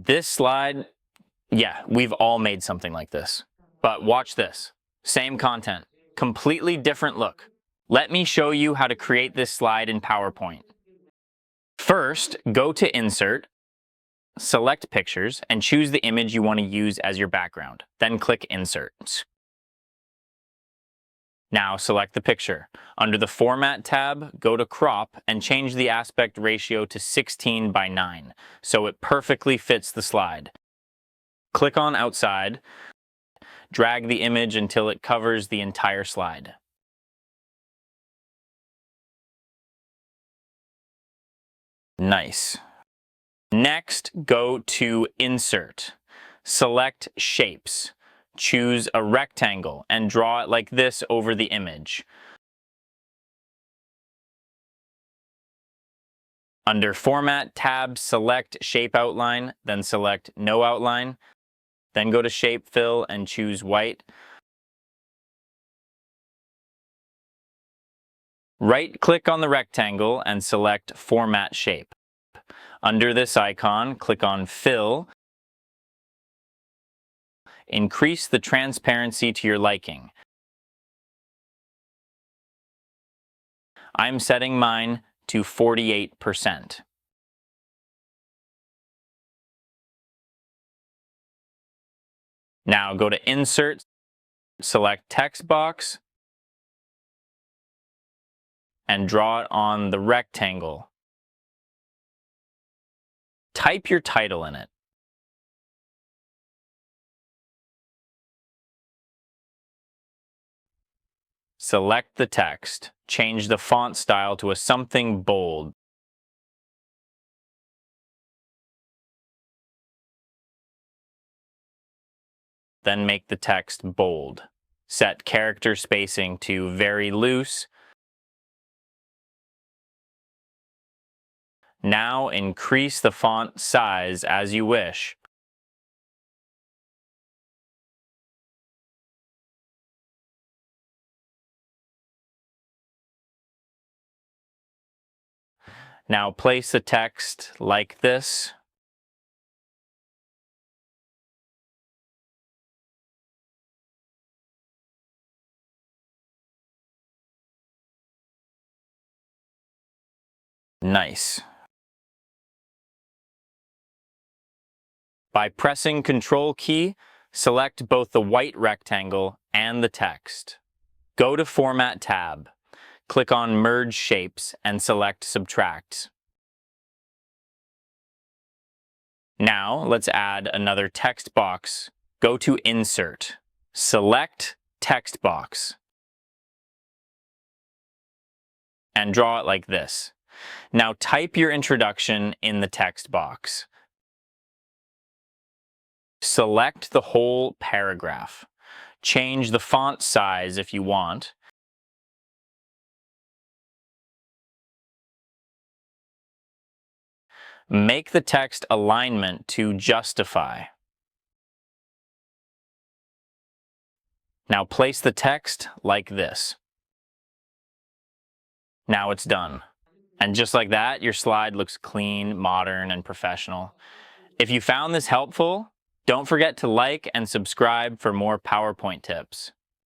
This slide, yeah, we've all made something like this. But watch this. Same content, completely different look. Let me show you how to create this slide in PowerPoint. First, go to Insert, select Pictures, and choose the image you want to use as your background. Then click Insert. Now select the picture. Under the Format tab, go to Crop and change the aspect ratio to 16:9, so it perfectly fits the slide. Click on Outside, drag the image until it covers the entire slide. Nice. Next, go to Insert. Select Shapes. Choose a rectangle and draw it like this over the image. Under Format tab, select Shape Outline, then select No Outline. Then go to Shape Fill and choose White. Right-click on the rectangle and select Format Shape. Under this icon, click on Fill. Increase the transparency to your liking. I'm setting mine to 48%. Now go to Insert, select Text Box, and draw it on the rectangle. Type your title in it. Select the text. Change the font style to something bold. Then make the text bold. Set character spacing to very loose. Now increase the font size as you wish. Now place the text like this. Nice. By pressing Ctrl key, select both the white rectangle and the text. Go to Format tab. Click on Merge Shapes and select Subtract. Now let's add another text box. Go to Insert. Select Text Box. And draw it like this. Now type your introduction in the text box. Select the whole paragraph. Change the font size if you want. Make the text alignment to justify. Now place the text like this. Now it's done. And just like that, your slide looks clean, modern, and professional. If you found this helpful, don't forget to like and subscribe for more PowerPoint tips.